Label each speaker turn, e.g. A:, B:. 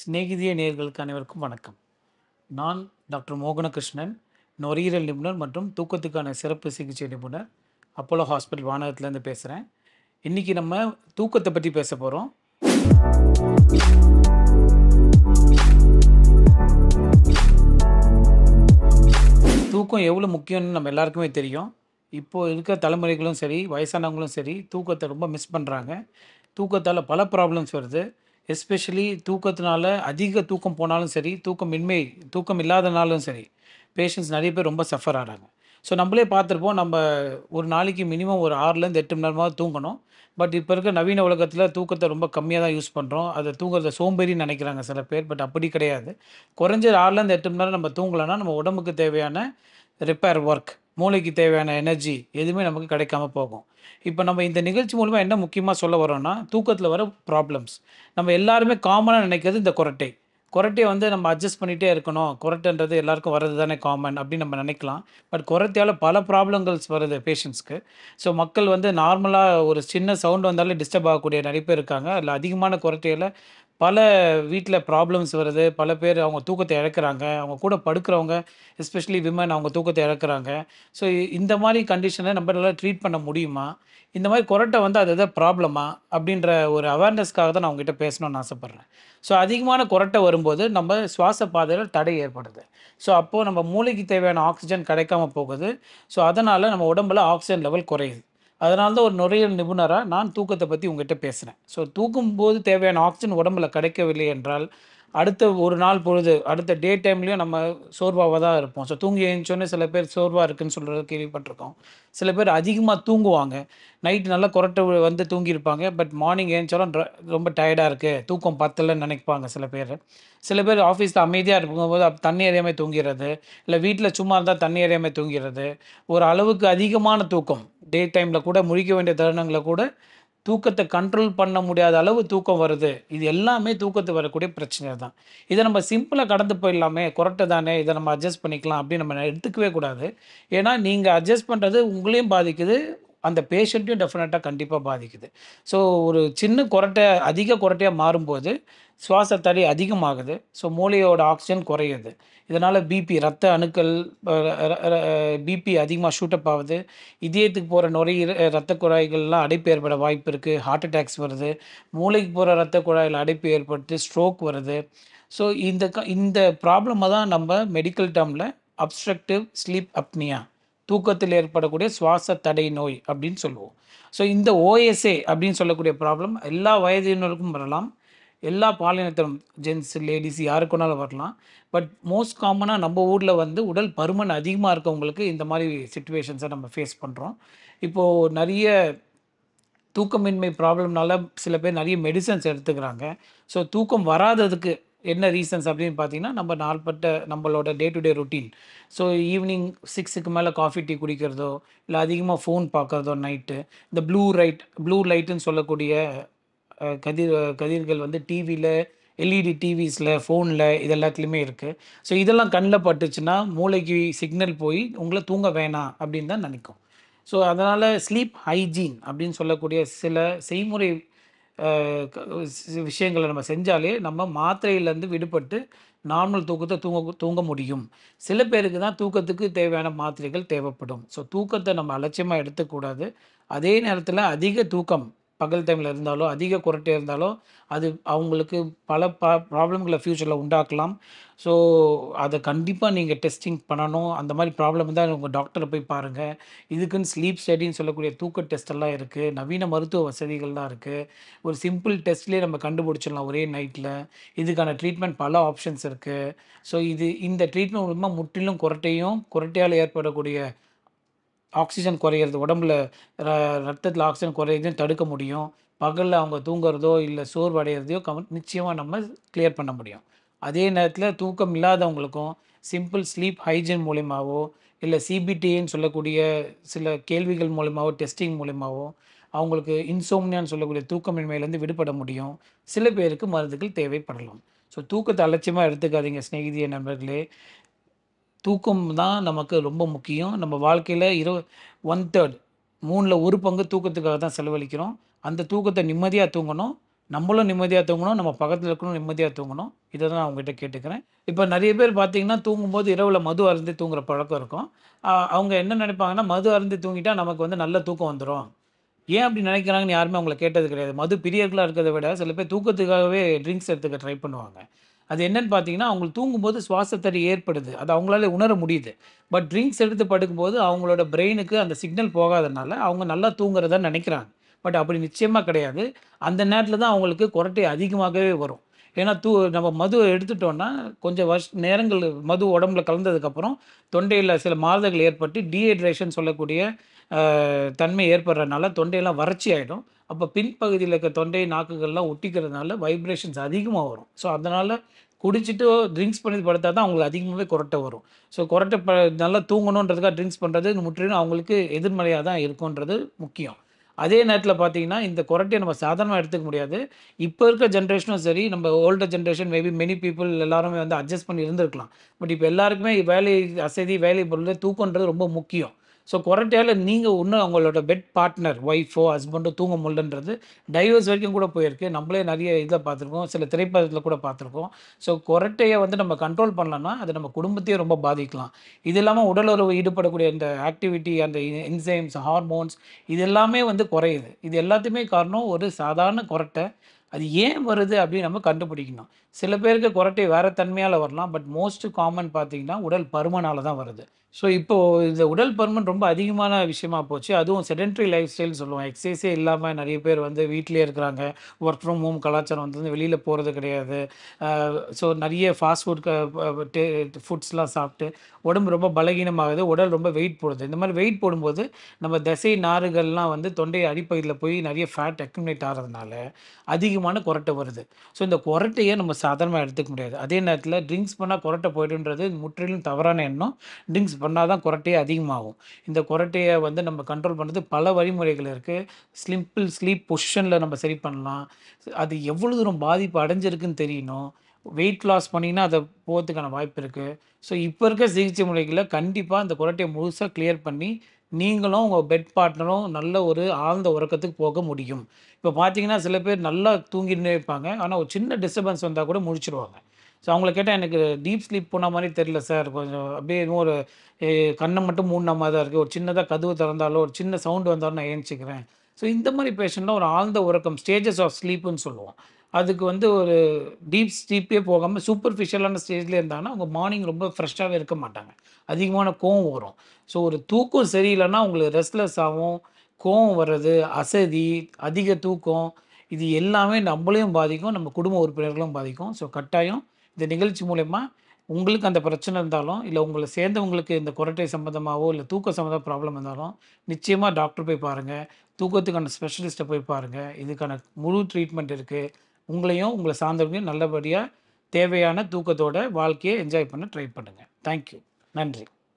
A: சிநேகிதிய நேயர்களுக்கு அனைவருக்கும் வணக்கம். நான் டாக்டர் மோகனகிருஷ்ணன், நுரையீரல் நிபுணர் மற்றும் தூக்கத்துக்கான சிறப்பு சிகிச்சை நிபுணர், அப்போலோ ஹாஸ்பிட்டல் வானகத்துலேருந்து பேசுகிறேன். இன்றைக்கி நம்ம தூக்கத்தை பற்றி பேச போகிறோம். தூக்கம் எவ்வளோ முக்கியம்னு நம்ம எல்லாருக்குமே தெரியும். இப்போது இருக்க தலைமுறைகளும் சரி, வயசானவங்களும் சரி, தூக்கத்தை ரொம்ப மிஸ் பண்ணுறாங்க. தூக்கத்தால் பல ப்ராப்ளம்ஸ் வருது. எஸ்பெஷலி தூக்கத்தினால அதிக தூக்கம் போனாலும் சரி, தூக்கம் இல்லாதனாலும் சரி, பேஷண்ட்ஸ் நிறைய பேர் ரொம்ப சஃபர் ஆகிறாங்க. ஸோ நம்மளே பார்த்துருப்போம், நம்ம ஒரு நாளைக்கு மினிமம் ஒரு 6லேருந்து 8 மணி நேரமாவது தூங்கணும். பட் இப்போ இருக்க நவீன உலகத்தில் தூக்கத்தை ரொம்ப கம்மியாக தான் யூஸ் பண்ணுறோம். அதை தூங்குறத சோம்பேறின்னு நினைக்கிறாங்க சில பேர். பட் அப்படி கிடையாது. குறைஞ்சது 6லேருந்து 8 மணி நேரம் நம்ம தூங்கலைன்னா நம்ம உடம்புக்கு தேவையான ரிப்பேர் ஒர்க், மூளைக்கு தேவையான எனர்ஜி எதுவுமே நமக்கு கிடைக்காம போகும். இப்போ நம்ம இந்த நிகழ்ச்சி மூலமா என்ன முக்கியமா சொல்ல வரோம்னா, தூக்கத்தில வர ப்ராப்ளம்ஸ். நம்ம எல்லாருமே காமனா நினைக்கிறது இந்த கொரட்டை. கொரட்டைய வந்து நம்ம அட்ஜஸ்ட் பண்ணிட்டே இருக்கணும். கொரட்டைன்றது எல்லாருக்கும் வரது தானே காமன் அப்படின்னு நம்ம நினைக்கலாம். பட் கொரட்டையால பல ப்ராப்ளங்கள்ஸ் வருது பேஷண்ட்ஸ்க்கு. ஸோ மக்கள் வந்து நார்மலா ஒரு சின்ன சவுண்ட் வந்தாலே டிஸ்டர்ப் ஆகக்கூடிய நிறைய பேர் இருக்காங்க. அதில அதிகமான கொரட்டையில பல வீட்ல ப்ராப்ளம்ஸ் வருது. பல பேர் அவங்க தூக்கத்த இழக்கிறாங்க. அவங்க கூட படுக்கிறவங்க, எஸ்பெஷலி விமன் அவங்க தூக்கத்த இழக்கிறாங்க. ஸோ இந்த மாரி கண்டிஷன நம்மளால ட்ரீட் பண்ண முடியுமா? இந்த மாரி கொரட்ட வந்து அது எதாவது ப்ராப்ளமா? அப்படின்ற ஒரு அவேர்னஸ்க்காக தான் நான் உங்ககிட்ட பேசணும்னு ஆசைப்படுறேன். ஸோ அதிகமான கொரட்ட வரும்போது நம்ம சுவாச பாதையில தடை ஏற்படுது. ஸோ அப்போ நம்ம மூளைக்கு தேவையான ஆக்ஸிஜன் கிடைக்காம போகுது. ஸோ அதனால நம்ம உடம்புல ஆக்ஸிஜன் லெவல் குறையுது. அதனால தான் ஒரு நுரையீரல் நிபுணரா நான் தூக்கத்த பத்தி உங்ககிட்ட பேசுறேன். ஸோ தூங்கும்போது தேவையான ஆக்ஸிஜன் உடம்புல கிடைக்கவில்லை என்றால், அடுத்த ஒரு நாள் பொழுது, அடுத்த டே டைம்லயும் நம்ம சோர்வாவா தான் இருப்போம். ஸோ தூங்கி எழுந்திரிச்சோனே சில பேர் சோர்வா இருக்குன்னு சொல்றத கேள்விப்பட்டுருக்கோம். சில பேர் அதிகமா தூங்குவாங்க. நைட் நல்லா கொரட்ட வந்து தூங்கியிருப்பாங்க. பட் மார்னிங் எழுந்திரிச்சாலும் ரொம்ப டயர்டா இருக்கு, தூக்கம் பத்தலன்னு நினைப்பாங்க சில பேரு. சில பேர் ஆஃபீஸ்ல அமைதியா இருக்கும்போது தண்ணி அறியாம தூங்கிறது, இல்ல வீட்ல சும்மா இருந்தா தண்ணி அறியாம தூங்கிறது, ஒரு அளவுக்கு அதிகமான தூக்கம், டே டைம்ல கூட முழிக்க வேண்டிய தருணங்கள்ல கூட தூக்கத்த கண்ட்ரோல் பண்ண முடியாத அளவு தூக்கம் வருது. இது எல்லாமே தூக்கத்துக்கு வரக்கூடிய பிரச்சனை தான். இத நம்ம சிம்பிளா கடந்து போயிடலாமே, கொரட்ட தானே, இத நம்ம அட்ஜஸ்ட் பண்ணிக்கலாம் அப்படின்னு நம்ம எடுத்துக்கவே கூடாது. ஏன்னா, நீங்க அட்ஜஸ்ட் பண்றது உங்களையும் பாதிக்குது, அந்த பேஷண்ட்டையும் டெஃபினட்டா கண்டிப்பா பாதிக்குது. ஸோ ஒரு சின்ன கொரட்டை அதிக கொரட்டையா மாறும்போது, சுவாச தடை அதிகமாகுது. ஸோ மூளையோட ஆக்ஸிஜன் குறையுது. இதனால பிபி ரத்த அணுக்கள் அ ர ர பிபி அதிகமா ஷூட் அப் ஆவுது. இதயத்துக்கு போற ரத்த குழாய்கள்லாம் அடைப்பு ஏற்பட வாய்ப்பு இருக்கு. ஹார்ட் அட்டாக்ஸ் வருது. மூளைக்கு போற ரத்த குழாயில அடைப்பு ஏற்பட்டு ஸ்ட்ரோக் வருது. ஸோ இந்த ப்ராப்ளம தான் நம்ம மெடிக்கல் டெர்ம்ல அப்ஸ்ட்ரக்டிவ் ஸ்லீப் அப்னியா, தூக்கத்தில் ஏற்படக்கூடிய சுவாச தடை நோய் அப்படின்னு சொல்லுவோம். ஸோ இந்த ஓஎஸ்ஏ அப்படின்னு சொல்லக்கூடிய ப்ராப்ளம் எல்லா வயதினருக்கும் வரலாம். எல்லா பாலினத்திலும் ஜென்ட்ஸ், லேடீஸ் யாருக்கு வேணாலும் வரலாம். பட் மோஸ்ட் காமனா நம்ம ஊர்ல வந்து உடல் பருமன் அதிகமா இருக்கவங்களுக்கு இந்த மாரி சிச்சுவேஷன்ஸ நம்ம ஃபேஸ் பண்றோம். இப்போ நெறைய தூக்கமின்மை ப்ராப்ளம்னால சில பேர் நெறைய மெடிசின்ஸ் எடுத்துக்கிறாங்க. ஸோ தூக்கம் வராததுக்கு என்ன ரீசன்ஸ் அப்படின்னு பார்த்தீங்கன்னா, நம்ம நாள்பட்ட நம்மளோட day to day routine. So evening 6க்கு மேல காஃபி, டீ குடிக்கிறதோ, இல்ல அதிகமா ஃபோன் பார்க்கறதோ நைட்டு, இந்த ப்ளூ லைட்டுன்னு சொல்லக்கூடிய கதிர்கள் வந்து டிவில, எல்இடி டிவிஸ்ல, ஃபோன்ல இது எல்லாத்துலயுமே இருக்கு. ஸோ இதெல்லாம் கண்ல பட்டுச்சுன்னா, மூளைக்கு சிக்னல் போய் உங்கள தூங்க வேணாம் அப்படின்னு தான் நெனைக்கும். ஸோ அதனால ஸ்லீப் ஹைஜீன் அப்படின்னு சொல்லக்கூடிய சில செய்முறை அ க விஷயங்கள நம்ம செஞ்சாலே, நம்ம மாத்திரையிலேருந்து விடுபட்டு நார்மல் தூக்கத்த தூங்க தூங்க முடியும். சில பேருக்கு தான் தூக்கத்துக்கு தேவையான மாத்திரைகள் தேவைப்படும். ஸோ தூக்கத்த நம்ம அலட்சியமா எடுத்துக்கக்கூடாது. அதே நேரத்தில அதிக தூக்கம் பகல் டைம்ல இருந்தாலோ, அதிக கொரட்டை இருந்தாலோ, அது அவங்களுக்கு பல ப்ராப்ளம்கள ஃப்யூச்சர்ல உண்டாக்கலாம். ஸோ அத கண்டிப்பா நீங்க டெஸ்டிங் பண்ணணும். அந்த மாரி ப்ராப்ளம் இருந்தா உங்க டாக்டர போய் பாருங்க. இதுக்குன்னு ஸ்லீப் ஸ்டடின்னு சொல்லக்கூடிய தூக்க டெஸ்ட் எல்லாம் இருக்கு. நவீன மருத்துவ வசதிகள்லாம் இருக்கு. ஒரு சிம்பிள் டெஸ்ட்லயே நம்ம கண்டுபிடிச்சிடலாம் ஒரே நைட்ல. இதுக்கான ட்ரீட்மெண்ட் பல ஆப்ஷன்ஸ் இருக்கு. ஸோ இந்த ட்ரீட்மெண்ட் மூலமா முற்றிலும் கொரட்டையால ஏற்படக்கூடிய ஆக்ஸிஜன் குறையிறது, உடம்புல ர ரத்தத்தில ஆக்ஸிஜன் குறையிறதையும் தடுக்க முடியும். பகல்ல அவங்க தூங்குறதோ, இல்ல சோர்வடைறதையோ நிச்சயமா நம்ம கிளியர் பண்ண முடியும். அதே நேரத்தில தூக்கம் இல்லாதவங்களுக்கும் சிம்பிள் ஸ்லீப் ஹைஜீன் மூலியமாவோ, இல்ல சிபிடின்னு சொல்லக்கூடிய சில கேள்விகள் மூலியமாவோ, டெஸ்டிங் மூலியமாவோ, அவங்களுக்கு இன்சோம்னியான்னு சொல்லக்கூடிய தூக்கமின்மையிலேருந்து விடுபட முடியும். சில பேருக்கு மருந்துகள் தேவைப்படலாம். ஸோ தூக்கத்த அலட்சியமா எடுத்துக்காதீங்க சிநேகிதிய நண்பர்களே. தூக்கம் தான் நமக்கு ரொம்ப முக்கியம். நம்ம வாழ்க்கையில 1/3 3ல 1 பங்கு தூக்கத்துக்காக தான் செலவழிக்கிறோம். அந்த தூக்கத்த நிம்மதியா தூங்கணும். நம்மளும் நிம்மதியா தூங்கணும், நம்ம பக்கத்துல இருக்கிறவங்களும் நிம்மதியா தூங்கணும். இத தான் நான் உங்ககிட்ட கேட்டுக்கிறேன். இப்ப நெறைய பேர் பார்த்தீங்கன்னா, தூங்கும்போது இரவுல மது அருந்தி தூங்குற பழக்கம் இருக்கும். அவங்க என்ன நெனைப்பாங்கன்னா, மது அருந்தி தூங்கிட்டா நமக்கு வந்து நல்ல தூக்கம் வந்துரும். ஏன் அப்படி நினைக்கிறாங்கன்னு யாருமே அவங்கள கேட்டது கிடையாது. மது பிரியர்களா இருக்கிறத விட, சில பேர் தூக்கத்துக்காகவே ட்ரிங்க்ஸ் எடுத்துக்க ட்ரை பண்ணுவாங்க. அது என்னன்னு பார்த்தீங்கன்னா, அவங்களுக்கு தூங்கும்போது சுவாசத்தடை ஏற்படுது. அது அவங்களால உணர முடியுது. பட் ட்ரிங்க்ஸ் எடுத்து படுக்கும்போது, அவங்களோட பிரெயினுக்கு அந்த சிக்னல் போகாதனால, அவங்க நல்லா தூங்குறதா நெனைக்கிறாங்க. பட் அப்படி நிச்சயமா கிடையாது. அந்த நேரத்தில தான் அவங்களுக்கு கொரட்டை அதிகமாகவே வரும். ஏன்னா, நம்ம மது எடுத்துட்டோம்னா, கொஞ்சம் நேரங்கள் மது உடம்புல கலந்ததுக்கப்புறம், தொண்டையில சில மாறுதல்கள் ஏற்பட்டு, டீஹைட்ரேஷன் சொல்லக்கூடிய தன்மை ஏற்படுறனால தொண்டையெல்லாம் வறட்சி ஆயிடும். அப்ப பின்பகுதியில இருக்க தொண்டை, நாக்குகள்லாம் ஒட்டிக்கிறதுனால வைப்ரேஷன்ஸ் அதிகமா வரும். ஸோ, அதனால குடிச்சிட்டு ட்ரிங்க்ஸ் பண்ணி படுத்தா தான் அவங்களுக்கு அதிகமாவே கொரட்டை வரும். ஸோ, கொரட்டை நல்லா தூங்கணுன்றதுக்காக ட்ரிங்க்ஸ் பண்றது முற்றிலும் அவங்களுக்கு எதிர்மறையா தான் இருக்கும்ன்றது முக்கியம். அதே நேரத்தில பார்த்தீங்கன்னா, இந்த கொரட்டைய நம்ம சாதாரணமா எடுத்துக்க முடியாது. இப்ப இருக்க ஜெனரேஷனும் சரி, நம்ம older generation maybe many people எல்லாருமே வந்து அட்ஜஸ்ட் பண்ணி இருந்திருக்கலாம். பட் இப்ப எல்லாருக்குமே வேலை அசதி, வேலை பளுல தூக்கம்ன்றது ரொம்ப முக்கியம். ஸோ கொரட்டையால நீங்க இன்னும் அவங்களோட பெட் பார்ட்னர், ஒய்ஃபோ, ஹஸ்பண்டோ தூங்க முடியலன்றது டைவர்ஸ் வரைக்கும் கூட போயிருக்கு. நம்மளே நெறைய இத பார்த்துருக்கோம். சில திரைப்படத்தில கூட பார்த்துருக்கோம். ஸோ கொரட்டைய வந்து நம்ம கண்ட்ரோல் பண்ணலன்னா, அது நம்ம குடும்பத்தையே ரொம்ப பாதிக்கலாம். இது இல்லாம உடல் உறவு ஈடுபடக்கூடிய இந்த ஆக்டிவிட்டி, அந்த என்சைம்ஸ், ஹார்மோன்ஸ் இது எல்லாமே வந்து குறையுது. இது எல்லாத்துக்குமே காரணம் ஒரு சாதாரண கொரட்டை. அது ஏன் வருது அப்படின்னு நம்ம கண்டுபிடிக்கணும். சில பேருக்கு கொரட்டை வேற தன்மையால வரலாம். பட் மோஸ்ட் காமன் பார்த்தீங்கன்னா, உடல் பருமனால தான் வருது. ஸோ, இப்போ இந்த உடல் பருமன் ரொம்ப அதிகமான விஷயமா போச்சு. அதுவும் செடென்டரி லைஃப் ஸ்டைல்னு சொல்லுவோம். எக்சர்சைஸே இல்லாம நெறைய பேர் வந்து வீட்லயே இருக்கிறாங்க. வொர்க் ஃப்ரம் ஹோம் கலாச்சாரம் வந்து வெளியில போறது கிடையாது. ஸோ நெறைய ஃபாஸ்ட் ஃபுட் க ப டே ஃபுட்ஸ்லாம் சாப்பிட்டு உடம்பு ரொம்ப பலகீனமாகுது. உடல் ரொம்ப வெயிட் போடுது. இந்த மாரி வெயிட் போடும்போது நம்ம தசை நாறுகள்லாம் வந்து தொண்டை அடிப்பகுதியில போய் நெறைய ஃபேட் அக்யூமுலேட் ஆகுறதுனால அதிகமான கொரட்டை வருது. ஸோ இந்த கொரட்டைய நம்ம சாதாரணமா எடுத்துக்க முடியாது. அதே நேரத்தில ட்ரிங்க்ஸ் பண்ணா கொரட்டை போயிடும்ன்றது முற்றிலும் தவறான எண்ணம். ட்ரிங்க்ஸ் பண்ணா தான் கொரட்டையே அதிகமாகும். இந்த கொரட்டைய வந்து நம்ம கண்ட்ரோல் பண்றது பல வழிமுறைகள் இருக்கு. சிம்பிள் ஸ்லீப் பொசிஷன்ல நம்ம சரி பண்ணலாம். அது எவ்வளோ தூரம் பாதிப்பு அடைஞ்சிருக்குன்னு தெரியணும். வெயிட் லாஸ் பண்ணீங்கன்னா, அது போறதுக்கான வாய்ப்பு இருக்கு. ஸோ இப்ப இருக்க சிகிச்சை முறைகள்ல கண்டிப்பா இந்த கொரட்டைய முழுசா கிளியர் பண்ணி, நீங்களும் உங்க பெட் பார்ட்னரும் நல்ல ஒரு ஆழ்ந்த உறக்கத்துக்கு போக முடியும். இப்ப பார்த்தீங்கன்னா, சில பேர் நல்லா தூங்கின்னே இருப்பாங்க. ஆனா, ஒரு சின்ன டிஸ்டர்பன்ஸ் வந்தா கூட முழிச்சுருவாங்க. ஸோ அவங்கள கேட்டா, "எனக்கு டீப் ஸ்லீப் போன மாரி தெரியல சார். கொஞ்சம் அப்படியே என்னமோ ஒரு கண்ண மட்டும் மூடுன மாரி தான் இருக்கு. ஒரு சின்னதா கதவு திறந்தாலோ, ஒரு சின்ன சவுண்ட் வந்தாலும் நான் எந்திச்சுக்கிறேன்." ஸோ இந்த மாரி பேஷண்ட்லாம் ஒரு ஆழ்ந்த உறக்கம் ஸ்டேஜஸ் ஆஃப் ஸ்லீப்ன்னு சொல்லுவோம். அதுக்கு வந்து ஒரு டீப் ஸ்லீப்பே போகாம சூப்பர்ஃபிஷியலான ஸ்டேஜ்ல இருந்தாங்கன்னா, அவங்க மார்னிங் ரொம்ப ஃப்ரெஷ்ஷாவே இருக்க மாட்டாங்க. அதிகமான கோவம் வரும். ஸோ ஒரு தூக்கம் சரியில்லன்னா, உங்களுக்கு ரெஸ்ட்லெஸ் ஆவும். கோவம் வர்றது, அசதி, அதிக தூக்கம் இது எல்லாமே நம்மளையும் பாதிக்கும். நம்ம குடும்ப உறுப்பினர்களும் பாதிக்கும். ஸோ கட்டாயம் இந்த நிகழ்ச்சி மூலியமா உங்களுக்கு அந்த பிரச்சனை இருந்தாலும், இல்ல உங்கள சேர்ந்தவங்களுக்கு இந்த குரட்டை சம்மந்தமாவோ, இல்ல தூக்கம் சம்மந்தமா ப்ராப்ளம் இருந்தாலும், நிச்சயமா டாக்டர் போய் பாருங்க. தூக்கத்துக்கான ஸ்பெஷலிஸ்ட்ட போய் பாருங்க. இதுக்கான முழு ட்ரீட்மெண்ட் இருக்கு. உங்களையும், உங்கள சார்ந்தவங்களையும் நல்லபடியா தேவையான தூக்கத்தோட வாழ்க்கைய என்ஜாய் பண்ண ட்ரை பண்ணுங்க. Thank you. நன்றி.